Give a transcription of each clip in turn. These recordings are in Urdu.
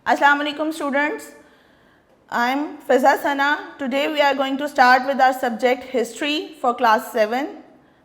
Assalamu alaikum students. I am Fiza Sana. Today we are going to start with our subject history for class 7.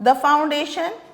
the foundation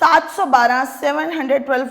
712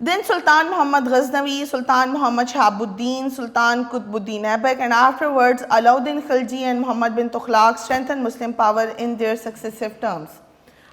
Then Sultan Muhammad Ghaznavi, Sultan Muhammad Shahabuddin, Sultan Qutbuddin Aibak and afterwards Alauddin Khilji and Muhammad bin Tughlaq strengthened Muslim power in their successive terms.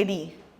AD.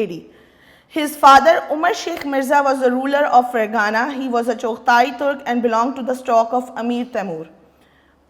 AD. His father Umar Sheikh Mirza was the ruler of Fergana. He was a Chogtai Turk and belonged to the stock of Amir Taimur.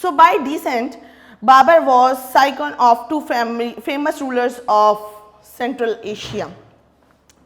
So by descent, Babur was scion of two famous rulers of Central Asia.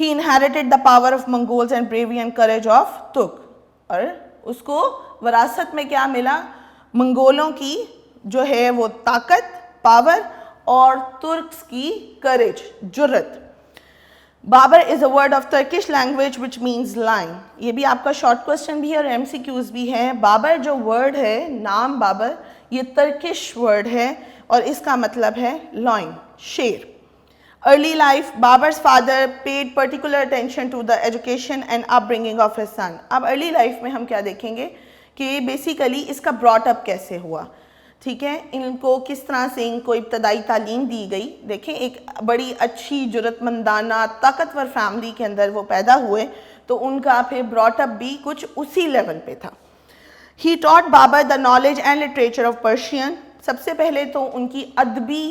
He inherited the power of Mongols and bravery and courage of Turk. اور اس کو وراثت میں کیا ملا؟ منگولوں کی جو ہے وہ طاقت، پاور، اور ترکس کی کریج، جرت. Babar is a word of Turkish language which means lion. یہ بھی آپ کا شارٹ کوسچن بھی ہے اور ایم سی کیوز بھی ہے. بابر جو ورڈ ہے، نام بابر، یہ ترکش ورڈ ہے اور اس کا مطلب ہے لائن، شیر. Early life, Babar's father paid particular attention to the education and upbringing of his son. اب early life میں ہم کیا دیکھیں گے کہ بیسیکلی اس کا براٹ اپ کیسے ہوا، ٹھیک ہے، ان کو کس طرح سے ان کو ابتدائی تعلیم دی گئی. دیکھیں ایک بڑی اچھی جرت مندانہ طاقتور فیملی کے اندر وہ پیدا ہوئے تو ان کا پھر براٹ اپ بھی کچھ اسی لیول پہ تھا. He taught Babar the knowledge and literature of Persian. سب سے پہلے تو ان کی ادبی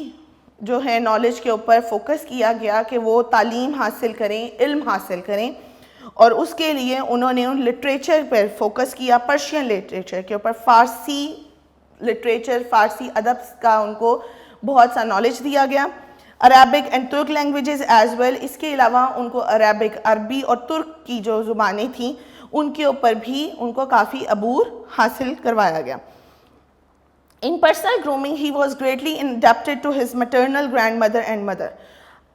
جو ہے نالج کے اوپر فوکس کیا گیا کہ وہ تعلیم حاصل کریں، علم حاصل کریں، اور اس کے لیے انہوں نے ان لٹریچر پر فوکس کیا، پرشین لٹریچر کے اوپر، فارسی لٹریچر، فارسی ادب کا ان کو بہت سا نالج دیا گیا. عربک اینڈ ترک لینگویجز ایز ویل، اس کے علاوہ ان کو عربک، عربی اور ترک کی جو زبانیں تھیں ان کے اوپر بھی ان کو کافی عبور حاصل کروایا گیا. In personal grooming, he was greatly indebted to his maternal grandmother and mother.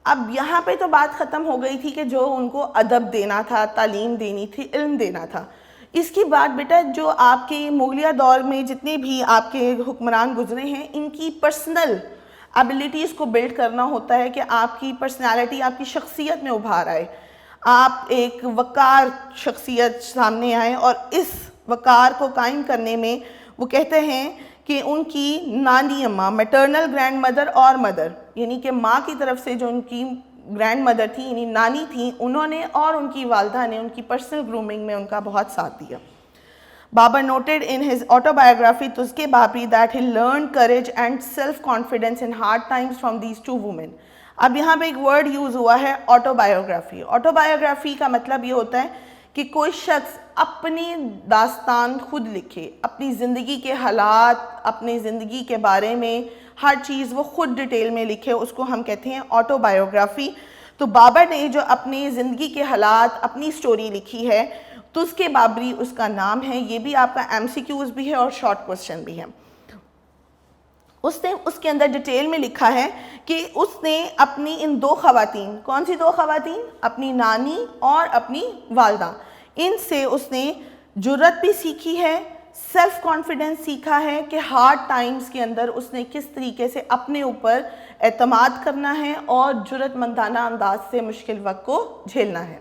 اب یہاں پہ تو بات ختم ہو گئی تھی کہ جو ان کو ادب دینا تھا، تعلیم دینی تھی، علم دینا تھا. اس کی بات بیٹا جو آپ کے مغلیہ دور میں جتنے بھی آپ کے حکمران گزرے ہیں ان کی پرسنل ایبیلٹیز کو بلڈ کرنا ہوتا ہے کہ آپ کی پرسنالٹی آپ کی شخصیت میں ابھار آئے، آپ ایک وقار شخصیت سامنے آئے. اور اس وقار کو قائم کرنے میں وہ کہتے ہیں کہ ان کی نانی اماں، میٹرنل گرینڈ مدر اور مدر، یعنی کہ ماں کی طرف سے جو ان کی گرینڈ مدر تھی یعنی نانی تھیں، انہوں نے اور ان کی والدہ نے ان کی پرسنل گرومنگ میں ان کا بہت ساتھ دیا. Babar noted in his autobiography Tuzke Babri that he learned courage and self-confidence in hard times from these two women. اب یہاں پہ ایک ورڈ یوز ہوا ہے آٹوبایوگرافی. آٹوبایوگرافی کا مطلب یہ ہوتا ہے کہ کوئی شخص اپنی داستان خود لکھے، اپنی زندگی کے حالات، اپنی زندگی کے بارے میں ہر چیز وہ خود ڈیٹیل میں لکھے، اس کو ہم کہتے ہیں آٹوبایوگرافی. تو بابر نے جو اپنی زندگی کے حالات، اپنی سٹوری لکھی ہے، تزکے بابری اس کا نام ہے. یہ بھی آپ کا ایم سی کیوز بھی ہے اور شارٹ کوسچن بھی ہے. اس نے اس کے اندر ڈیٹیل میں لکھا ہے کہ اس نے اپنی ان دو خواتین، کون سی دو خواتین؟ اپنی نانی اور اپنی والدہ، ان سے اس نے جرت بھی سیکھی ہے، سیلف کانفیڈنس سیکھا ہے کہ ہارڈ ٹائمز کے اندر اس نے کس طریقے سے اپنے اوپر اعتماد کرنا ہے اور جرت مندانہ انداز سے مشکل وقت کو جھیلنا ہے.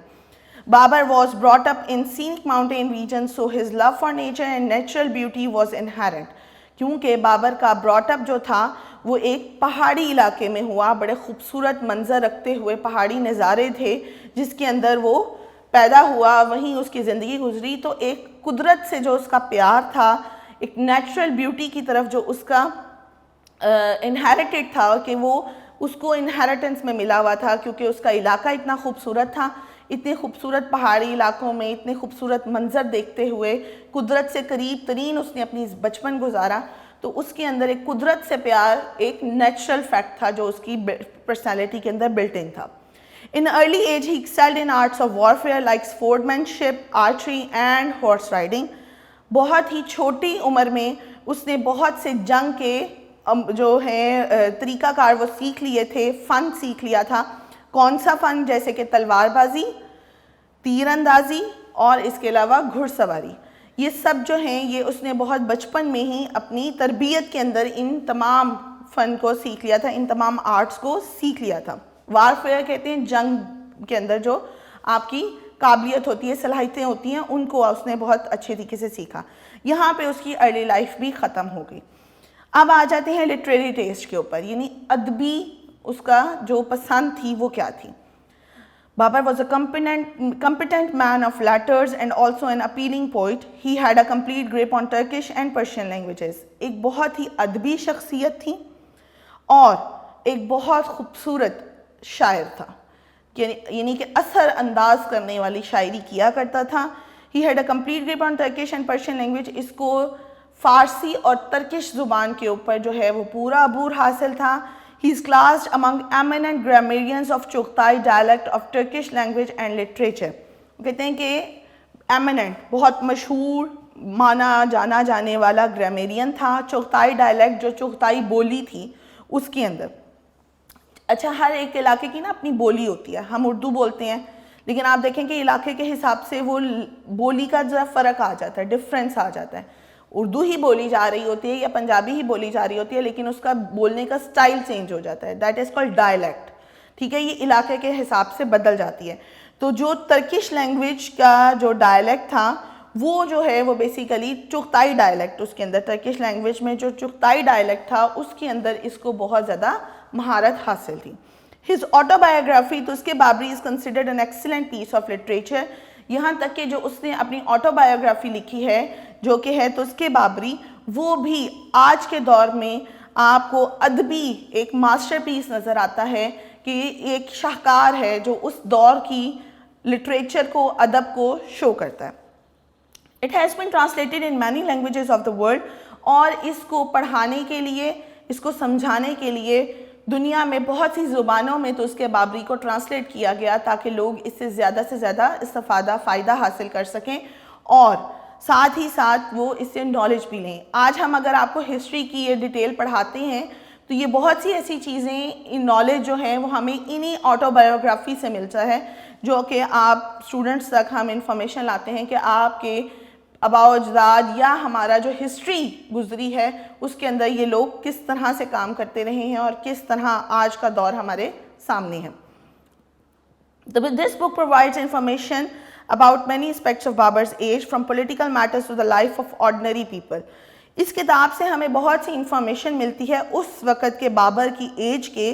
Babar was brought up in scenic mountain regions, so his love for nature and natural beauty was inherent. کیونکہ بابر کا براٹ اپ جو تھا وہ ایک پہاڑی علاقے میں ہوا، بڑے خوبصورت منظر رکھتے ہوئے پہاڑی نظارے تھے جس کے اندر وہ پیدا ہوا، وہیں اس کی زندگی گزری. تو ایک قدرت سے جو اس کا پیار تھا، ایک نیچرل بیوٹی کی طرف جو اس کا انہیریٹڈ تھا کہ وہ اس کو انہیریٹنس میں ملا ہوا تھا، کیونکہ اس کا علاقہ اتنا خوبصورت تھا. اتنے خوبصورت پہاڑی علاقوں میں اتنے خوبصورت منظر دیکھتے ہوئے قدرت سے قریب ترین اس نے اپنی بچپن گزارا. تو اس کے اندر ایک قدرت سے پیار ایک نیچرل فیکٹ تھا جو اس کی پرسنالٹی کے اندر بلٹ ان تھا. In early age he excelled in arts of warfare like swordmanship, archery and horse riding. بہت ہی چھوٹی عمر میں اس نے بہت سے جنگ کے جو ہے طریقہ کار وہ سیکھ لیے تھے، فن سیکھ لیا تھا. کون سا فن؟ جیسے کہ تلوار بازی، تیر اندازی اور اس کے علاوہ گھڑ سواری. یہ سب جو ہیں یہ اس نے بہت بچپن میں ہی اپنی تربیت کے اندر ان تمام فن کو سیکھ لیا تھا، ان تمام آرٹس کو سیکھ لیا تھا. وارفیئر کہتے ہیں جنگ کے اندر جو آپ کی قابلیت ہوتی ہے، صلاحیتیں ہوتی ہیں، ان کو اس نے بہت اچھے طریقے سے سیکھا. یہاں پہ اس کی ارلی لائف بھی ختم ہو گئی. اب آ جاتے ہیں لٹریری ٹیسٹ کے اوپر، یعنی ادبی اس کا جو پسند تھی وہ کیا تھی. Babar was a competent man of letters and also an appealing poet. He had a complete grip on Turkish and Persian languages. ایک بہت ہی ادبی شخصیت تھی اور ایک بہت خوبصورت شاعر تھا، یعنی کہ اثر انداز کرنے والی شاعری کیا کرتا تھا. He had a complete grip on Turkish and Persian language. اس کو فارسی اور ترکش زبان کے اوپر جو ہے وہ پورا عبور حاصل تھا. He is classed among eminent grammarians of Chogtai dialect of Turkish language and literature. کہتے ہیں کہ ایمیننٹ بہت مشہور مانا جانا جانے والا گرامیرین تھا. چغتائی ڈائلیکٹ جو چغتائی بولی تھی اس کے اندر. اچھا ہر ایک علاقے کی نا اپنی بولی ہوتی ہے. ہم اردو بولتے ہیں لیکن آپ دیکھیں کہ علاقے کے حساب سے وہ بولی کا ذرا فرق آ جاتا ہے, ڈفرینس آ جاتا ہے. اردو ہی بولی جا رہی ہوتی ہے یا پنجابی ہی بولی جا رہی ہوتی ہے لیکن اس کا بولنے کا سٹائل چینج ہو جاتا ہے. That is called dialect. ٹھیک ہے, یہ علاقے کے حساب سے بدل جاتی ہے. تو جو ترکش لینگویج کا جو ڈائلیکٹ تھا وہ جو ہے وہ بیسیکلی چغتائی ڈائلیکٹ, اس کے اندر ترکش لینگویج میں جو چغتائی ڈائلیکٹ تھا اس کے اندر اس کو بہت زیادہ مہارت حاصل تھی. His autobiography تو اس کے Babri is considered an excellent piece of literature. یہاں تک کہ جو اس نے اپنی آٹو بایوگرافی لکھی ہے جو کہ ہے تو اس کے بابری, وہ بھی آج کے دور میں آپ کو ادبی ایک ماسٹر پیس نظر آتا ہے کہ ایک شاہکار ہے جو اس دور کی لٹریچر کو, ادب کو شو کرتا ہے. It has been translated in many languages of the world. اور اس کو پڑھانے کے لیے, اس کو سمجھانے کے لیے دنیا میں بہت سی زبانوں میں تو اس کے بابری کو ٹرانسلیٹ کیا گیا تاکہ لوگ اس سے زیادہ استفادہ فائدہ حاصل کر سکیں اور ساتھ ہی ساتھ وہ اس سے نالج بھی لیں. آج ہم اگر آپ کو ہسٹری کی یہ ڈیٹیل پڑھاتے ہیں تو یہ بہت سی ایسی چیزیں, نالج جو ہیں وہ ہمیں انہی آٹو بایوگرافی سے ملتا ہے جو کہ آپ اسٹوڈنٹس تک ہم انفارمیشن لاتے ہیں کہ آپ کے آباء و اجداد یا ہمارا جو ہسٹری گزری ہے اس کے اندر یہ لوگ کس طرح سے کام کرتے رہے ہیں اور کس طرح آج کا دور ہمارے سامنے ہے. This book provides information about many aspects of Babar's age, from political matters to the life of ordinary people. اس کتاب سے ہمیں بہت سی انفارمیشن ملتی ہے اس وقت کے بابر کی ایج کے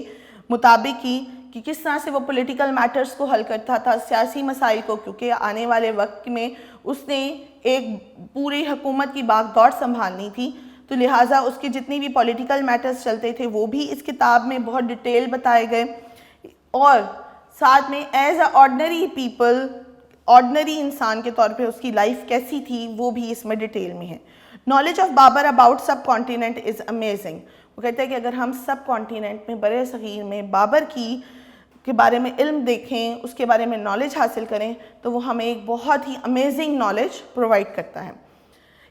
مطابق کی کہ کس طرح سے وہ پولیٹیکل میٹرز کو حل کرتا تھا, سیاسی مسائل کو, کیونکہ آنے والے وقت میں اس نے ایک پوری حکومت کی باغ دوڑ سنبھالنی تھی تو لہٰذا اس کے جتنی بھی پولیٹیکل میٹرز چلتے تھے وہ بھی اس کتاب میں بہت ڈیٹیل بتائے گئے. اور ساتھ میں as a ordinary people, ordinary انسان کے طور پہ اس کی لائف کیسی تھی وہ بھی اس میں ڈیٹیل میں ہے. Knowledge of Babar about sub continent is amazing. وہ کہتے ہیں کہ اگر ہم سب کانٹیننٹ میں برِ صغیر میں بابر کے بارے میں علم دیکھیں, اس کے بارے میں نالج حاصل کریں تو وہ ہمیں ایک بہت ہی امیزنگ نالج پرووائڈ کرتا ہے.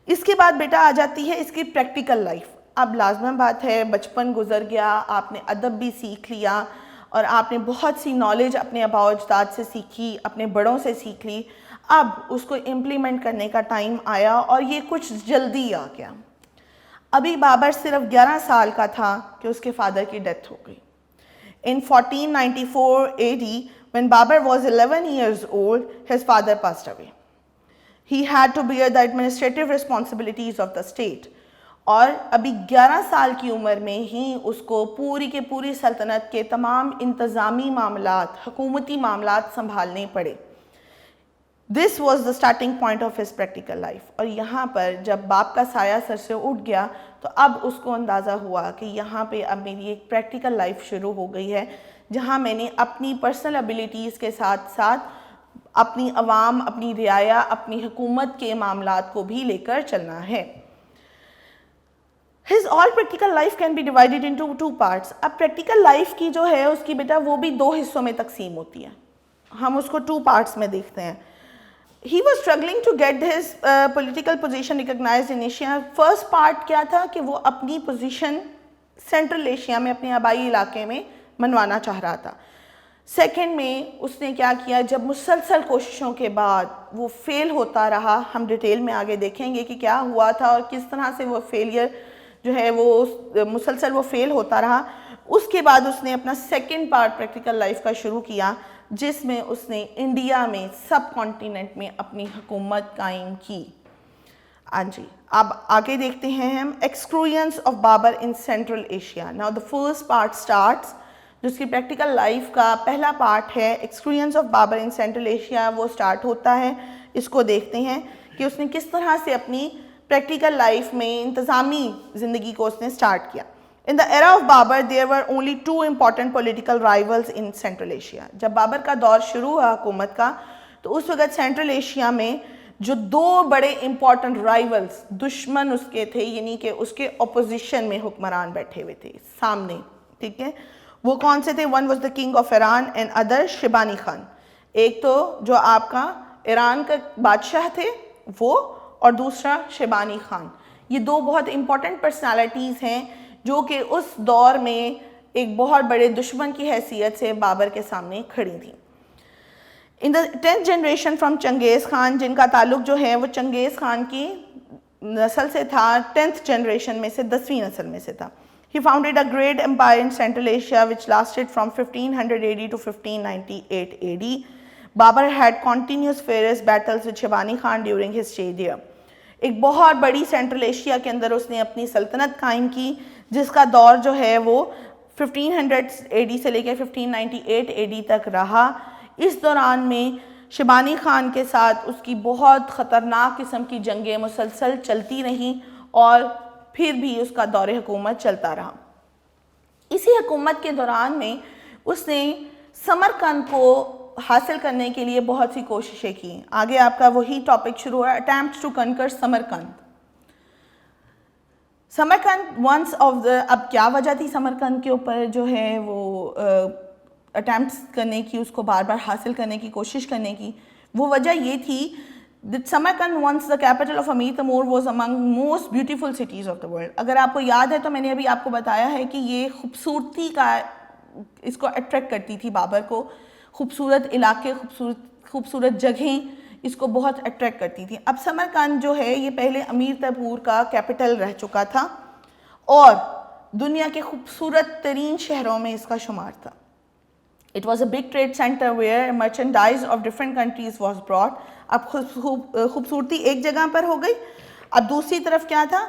اس کے بعد بیٹا آ جاتی ہے اس کی پریکٹیکل لائف. اب لازم بات ہے بچپن گزر گیا, آپ نے ادب بھی سیکھ لیا اور آپ نے بہت سی نالج اپنے آباء و اجداد سے سیکھی, اپنے بڑوں سے سیکھ لی. اب اس کو امپلیمنٹ کرنے کا ٹائم آیا اور یہ کچھ جلدی آ گیا. ابھی بابر صرف 11 سال کا تھا کہ اس کے فادر کی ڈیتھ ہو گئی. In 1494 AD, when Babur was 11 years old, his father passed away. He had to bear the administrative responsibilities of the state. اور ابھی 11 سال کی عمر میں ہی اس کو پوری کے پوری سلطنت کے تمام انتظامی معاملات, حکومتی معاملات سنبھالنے پڑے. This was the starting point of his practical life. اور یہاں پر جب باپ کا سایہ سر سے اٹھ گیا تو اب اس کو اندازہ ہوا کہ یہاں پہ اب میری ایک پریکٹیکل لائف شروع ہو گئی ہے جہاں میں نے اپنی پرسنل ابیلیٹیز کے ساتھ ساتھ اپنی عوام, اپنی رعایا, اپنی حکومت کے معاملات کو بھی لے کر چلنا ہے. His all practical life can be divided into 2 parts. اب پریکٹیکل لائف کی جو ہے اس کی بیٹا وہ بھی 2 حصوں میں تقسیم ہوتی ہے. ہم اس کو 2 parts میں دیکھتے ہیں. He was struggling to get his political position recognized in Asia. First part کیا تھا کہ وہ اپنی پوزیشن سینٹرل ایشیا میں اپنے آبائی علاقے میں منوانا چاہ رہا تھا. سیکنڈ میں اس نے کیا کیا, جب مسلسل کوششوں کے بعد وہ فیل ہوتا رہا, ہم ڈیٹیل میں آگے دیکھیں گے کہ کیا ہوا تھا اور کس طرح سے وہ فیلئر جو ہے وہ مسلسل وہ فیل ہوتا رہا. اس کے بعد اس نے اپنا سیکنڈ پارٹ پریکٹیکل لائف کا شروع کیا جس میں اس نے انڈیا میں سب کانٹیننٹ میں اپنی حکومت قائم کی. ہاں جی, اب آگے دیکھتے ہیں ہم excursions of Babur in Central Asia. Now the first part starts, جو اس کی پریکٹیکل لائف کا پہلا پارٹ ہے excursions of Babur in Central Asia, وہ سٹارٹ ہوتا ہے. اس کو دیکھتے ہیں کہ اس نے کس طرح سے اپنی پریکٹیکل لائف میں انتظامی زندگی کو اس نے سٹارٹ کیا. In the era of Babur, there were only 2 important political rivals in Central Asia. جب بابر کا دور شروع ہوا حکومت کا تو اس وقت سینٹرل ایشیا میں جو 2 بڑے امپورٹنٹ رائیولز, دشمن اس کے تھے, یعنی کہ اس کے اپوزیشن میں حکمران بیٹھے ہوئے تھے سامنے. ٹھیک ہے, وہ کون سے تھے؟ One was the king of Iran and other Shaibani Khan. ایک تو جو آپ کا ایران کا بادشاہ تھے وہ، اور دوسرا شیبانی خان. یہ دو بہت امپورٹنٹ پرسنالٹیز ہیں جو کہ اس دور میں ایک بہت بڑے دشمن کی حیثیت سے بابر کے سامنے کھڑی تھیں. ان دا 10th جنریشن فرام چنگیز خان، جن کا تعلق جو ہے وہ چنگیز خان کی نسل سے تھا، 10th جنریشن میں سے 10ویں نسل میں سے تھا. He founded a great empire in Central Asia which lasted from 1500 AD to 1598 AD. Babur had continuous fierce battles with Shaybani Khan during his stay there. ایک بہت بڑی سینٹرل ایشیا کے اندر اس نے اپنی سلطنت قائم کی، جس کا دور جو ہے وہ 1500 AD سے لے کے 1598 AD تک رہا. اس دوران میں شیبانی خان کے ساتھ اس کی بہت خطرناک قسم کی جنگیں مسلسل چلتی رہیں اور پھر بھی اس کا دور حکومت چلتا رہا. اسی حکومت کے دوران میں اس نے سمرقند کو حاصل کرنے کے لیے بہت سی کوششیں کی. آگے آپ کا وہی ٹاپک شروع ہے، attempt to conquer Samarkand. Samarkand once of the, اب کیا وجہ تھی سمرقند کے اوپر جو ہے وہ اٹیمپٹس کرنے کی، اس کو بار بار حاصل کرنے کی کوشش کرنے کی؟ وہ وجہ یہ تھی that Samarkand, once the capital of Amir Timur, was among most beautiful cities of the world. اگر آپ کو یاد ہے تو میں نے ابھی آپ کو بتایا ہے کہ یہ خوبصورتی کا اس کو اٹریکٹ کرتی تھی بابر کو. خوبصورت علاقے، خوبصورت جگہیں اس کو بہت اٹریکٹ کرتی تھی. اب سمرقند جو ہے یہ پہلے امیر تیمور کا کیپٹل رہ چکا تھا اور دنیا کے خوبصورت ترین شہروں میں اس کا شمار تھا. It was a big trade center where merchandise of different countries was brought. اب خوبصورتی ایک جگہ پر ہو گئی. اب دوسری طرف کیا تھا؟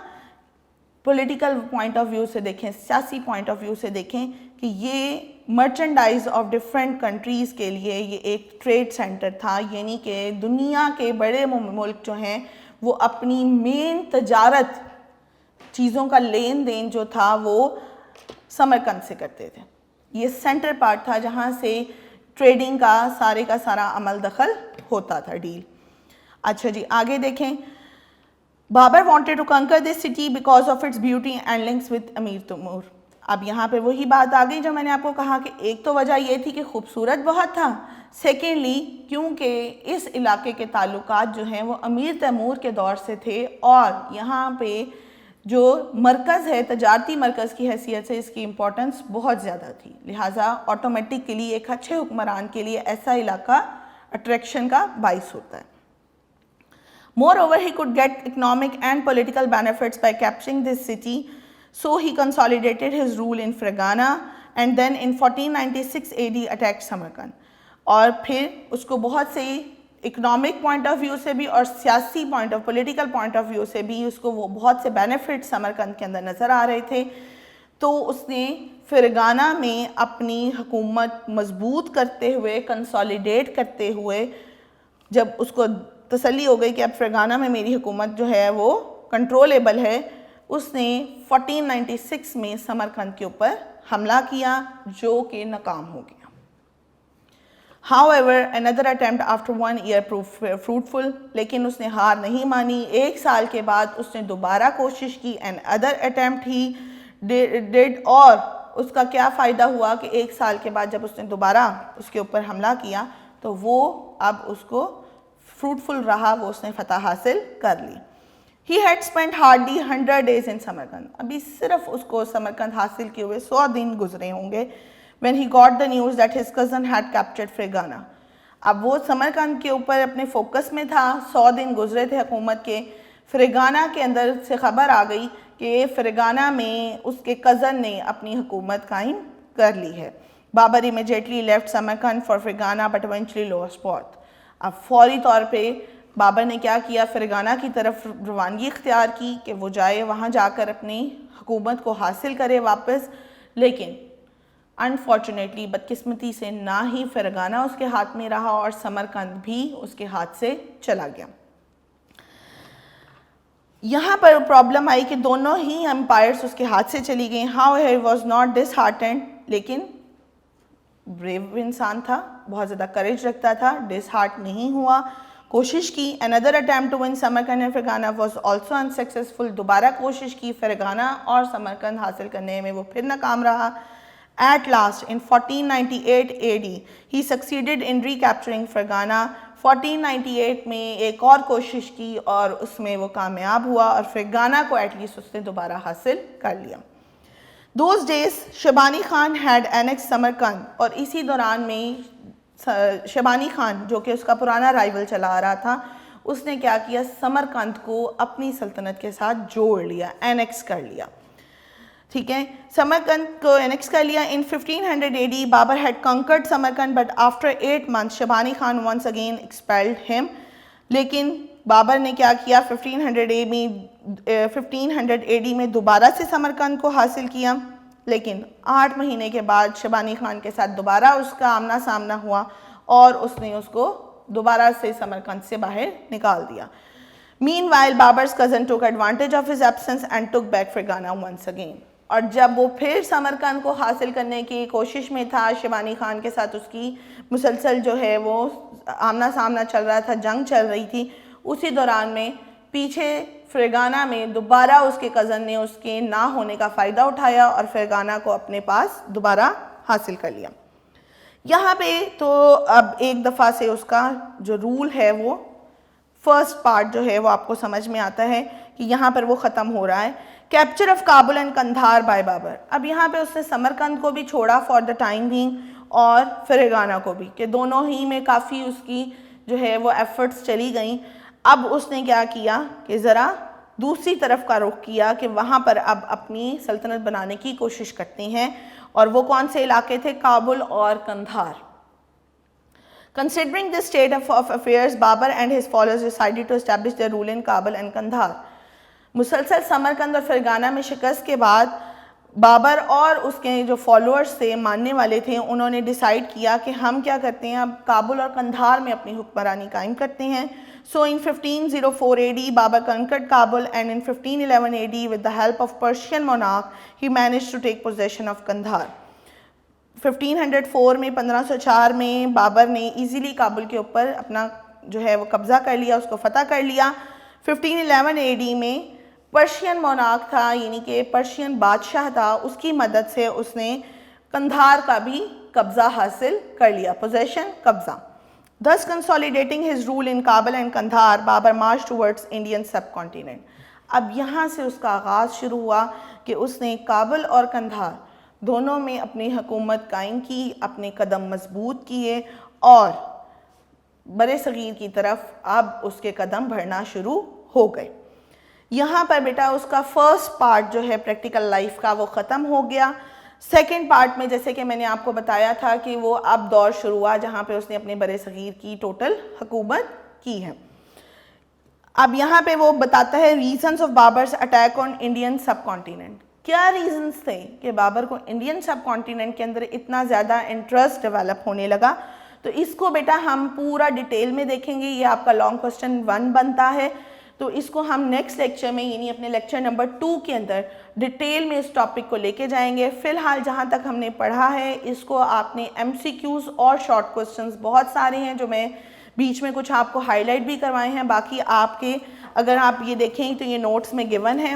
پولیٹیکل پوائنٹ آف ویو سے دیکھیں، سیاسی پوائنٹ آف ویو سے دیکھیں کہ یہ مرچنڈائز آف ڈفرینٹ کنٹریز کے لیے یہ ایک ٹریڈ سینٹر تھا. یعنی کہ دنیا کے بڑے ملک جو ہیں وہ اپنی مین تجارت، چیزوں کا لین دین جو تھا وہ سمرقند سے کرتے تھے. یہ سینٹر پارٹ تھا جہاں سے ٹریڈنگ کا سارا عمل دخل ہوتا تھا، ڈیل. اچھا جی آگے دیکھیں. Babar wanted to conquer this city because of its beauty and links with Amir Timur. اب یہاں پہ وہی بات آ گئی جو میں نے آپ کو کہا کہ ایک تو وجہ یہ تھی کہ خوبصورت بہت تھا، سیکنڈلی کیونکہ اس علاقے کے تعلقات جو ہیں وہ امیر تیمور کے دور سے تھے اور یہاں پہ جو مرکز ہے، تجارتی مرکز کی حیثیت سے اس کی امپورٹنس بہت زیادہ تھی. لہٰذا آٹومیٹکلی ایک اچھے حکمران کے لیے ایسا علاقہ اٹریکشن کا باعث ہوتا ہے. Moreover, he could get economic and political benefits by capturing this city, so he consolidated his rule in Fergana and then in 1496 AD attacked Samarkand. اور پھر اس کو بہت سے اکنامک پوائنٹ آف ویو سے بھی اور سیاسی پولیٹیکل پوائنٹ آف ویو سے بھی اس کو وہ بہت سے بینیفٹ سمرقند کے اندر نظر آ رہے تھے. تو اس نے فرگانہ میں اپنی حکومت مضبوط کرتے ہوئے، کنسالیڈیٹ کرتے ہوئے، جب اس کو تسلی ہو گئی کہ اب فرگانہ میں میری حکومت جو ہے وہ کنٹرولیبل ہے، اس نے 1496 میں سمرقند کے اوپر حملہ کیا جو کہ ناکام ہو گیا. However, another attempt after 1 year proved fruitful. لیکن اس نے ہار نہیں مانی. 1 سال کے بعد اس نے دوبارہ کوشش کی. Another attempt he did. اور اس کا کیا فائدہ ہوا کہ 1 سال کے بعد جب اس نے دوبارہ اس کے اوپر حملہ کیا تو وہ اب اس کو فروٹفل رہا، وہ اس نے فتح حاصل کر لی. He had spent hardly 100 days in Samarkand. ابھی صرف اس کو سمرقند حاصل کیے ہوئے 100 دن گزرے ہوں گے when he got the news that his cousin had captured Fergana. اب وہ سمرقند کے اوپر اپنے فوکس میں تھا، 100 دن گزرے تھے حکومت کے. فرگانہ کے اندر سے خبر آ گئی کہ فرگانہ میں اس کے کزن نے اپنی حکومت قائم کر لی ہے. Babar immediately left Samarkand for Fergana but eventually lost both. اب فوری طور پہ بابر نے کیا کیا؟ فرگانہ کی طرف روانگی اختیار کی کہ وہ جائے، وہاں جا کر اپنی حکومت کو حاصل کرے واپس. لیکن انفارچونیٹلی بدقسمتی سے نہ ہی فرگانہ اس کے ہاتھ میں رہا اور سمرقند بھی اس کے ہاتھ سے چلا گیا. یہاں پر پرابلم آئی کہ دونوں ہی امپائرز اس کے ہاتھ سے چلی گئیں. However, he was not disheartened. لیکن بریو انسان تھا، بہت زیادہ کریج رکھتا تھا، ڈس ہارٹ نہیں ہوا، کوشش کی. Another attempt to win Samarkand and Fergana was also unsuccessful. دوبارہ کوشش کی فرگانہ اور سمرقند حاصل کرنے میں، وہ پھر ناکام رہا. At last, in 1498 AD, he succeeded in recapturing Fergana 1498 میں ایک اور کوشش کی اور اس میں وہ کامیاب ہوا اور فرغانہ کو ایٹ لیسٹ اس نے دوبارہ حاصل کر لیا. Those days Shaibani Khan had annexed Samarkand, اور اسی دوران میں شیبانی خان جو کہ اس کا پرانا رائیول چلا آ رہا تھا, اس نے کیا کیا, سمرقند کو اپنی سلطنت کے ساتھ جوڑ لیا, اینیکس کر لیا. ٹھیک ہے, سمرقند کو اینیکس کر لیا. In 1500 AD Babar had conquered Samarkand but after 8 months Shaibani Khan once again expelled him. لیکن بابر نے کیا کیا, 1500 AD میں دوبارہ سے سمرقند کو حاصل کیا, لیکن 8 مہینے کے بعد شیبانی خان کے ساتھ دوبارہ اس کا آمنا سامنا ہوا اور اس نے اس کو دوبارہ سے سمرقند سے باہر نکال دیا. Meanwhile Babar's cousin took advantage of his absence and took back Fergana once again. اور جب وہ پھر سمرقند کو حاصل کرنے کی کوشش میں تھا, شیبانی خان کے ساتھ اس کی مسلسل جو ہے وہ آمنا سامنا چل رہا تھا, جنگ چل رہی تھی, اسی دوران میں پیچھے فرغانہ میں دوبارہ اس کے کزن نے اس کے نہ ہونے کا فائدہ اٹھایا اور فرغانہ کو اپنے پاس دوبارہ حاصل کر لیا. یہاں پہ تو اب ایک دفعہ سے اس کا جو رول ہے وہ فرسٹ پارٹ جو ہے وہ آپ کو سمجھ میں آتا ہے کہ یہاں پر وہ ختم ہو رہا ہے. Capture of Kabul and Kandahar by Babar. اب یہاں پہ اس نے سمرقند کو بھی چھوڑا فار دا ٹائم بینگ اور فرغانہ کو بھی, کہ دونوں ہی میں کافی اس کی جو ہے وہ ایفرٹس چلی گئیں. اب اس نے کیا کیا کہ ذرا دوسری طرف کا رخ کیا کہ وہاں پر اب اپنی سلطنت بنانے کی کوشش کرتے ہیں, اور وہ کون سے علاقے تھے, کابل اور Kandahar. Considering this state of affairs, Babar and his followers decided to establish their rule in Kabul and Kandahar. مسلسل سمرقند اور فرغانہ میں شکست کے بعد بابر اور اس کے جو فالوورز تھے, ماننے والے تھے, انہوں نے ڈیسائیڈ کیا کہ ہم کیا کرتے ہیں, اب کابل اور قندھار میں اپنی حکمرانی قائم کرتے ہیں. So in 1504 AD, Babur conquered Kabul, and in 1511 AD, with the help of Persian monarch, he managed to take possession of Kandahar. 1504 میں 1504 میں بابر نے ایزیلی کابل کے اوپر اپنا جو ہے وہ قبضہ کر لیا, اس کو فتح کر لیا. 1511 AD میں پرشین مونارک تھا, یعنی کہ پرشین بادشاہ تھا, اس کی مدد سے اس نے قندھار کا بھی قبضہ حاصل کر لیا, پوزیشن, قبضہ. Thus consolidating his rule in Kabul and Kandahar, Babur marched towards Indian subcontinent. اب یہاں سے اس کا آغاز شروع ہوا کہ اس نے کابل اور قندھار دونوں میں اپنی حکومت قائم کی, اپنے قدم مضبوط کیے, اور برے صغیر کی طرف اب اس کے قدم بڑھنا شروع ہو گئے. یہاں پر بیٹا اس کا فرسٹ پارٹ جو ہے پریکٹیکل لائف کا وہ ختم ہو گیا. سیکنڈ پارٹ میں جیسے کہ میں نے آپ کو بتایا تھا کہ وہ اب دور شروع ہوا جہاں پہ اس نے اپنے برے صغیر کی ٹوٹل حکومت کی ہے. اب یہاں پہ وہ بتاتا ہے reasons of Babur's attack on Indian subcontinent. کیا ریزنز تھے کہ بابر کو انڈین سب کانٹیننٹ کے اندر اتنا زیادہ انٹرسٹ ڈیولپ ہونے لگا؟ تو اس کو بیٹا ہم پورا ڈیٹیل میں دیکھیں گے, یہ آپ کا لانگ کوسچن 1 بنتا ہے, تو اس کو ہم نیکسٹ لیکچر میں یعنی اپنے لیکچر نمبر 2 کے اندر ڈیٹیل میں اس ٹاپک کو لے کے جائیں گے. فی الحال جہاں تک ہم نے پڑھا ہے اس کو آپ نے MCQs اور شارٹ کوسچنز بہت سارے ہیں جو میں بیچ میں کچھ آپ کو ہائی لائٹ بھی کروائے ہیں, باقی آپ کے اگر آپ یہ دیکھیں تو یہ نوٹس میں گیون ہیں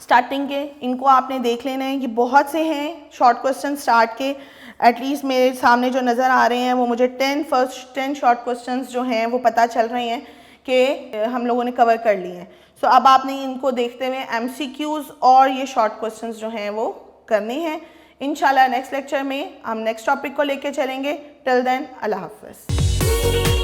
سٹارٹنگ کے, ان کو آپ نے دیکھ لینا ہے. یہ بہت سے ہیں شارٹ کوسچن سٹارٹ کے, ایٹ لیسٹ میرے سامنے جو نظر آ رہے ہیں وہ مجھے 10 شارٹ کوسچنز جو ہیں وہ پتہ چل رہے ہیں کہ ہم لوگوں نے کور کر لی ہیں. سو اب آپ نے ان کو دیکھتے ہوئے MCQs اور یہ شارٹ کوسچنز جو ہیں وہ کرنے ہیں. انشاءاللہ نیکسٹ لیکچر میں ہم نیکسٹ ٹاپک کو لے کے چلیں گے. ٹل دین اللہ حافظ.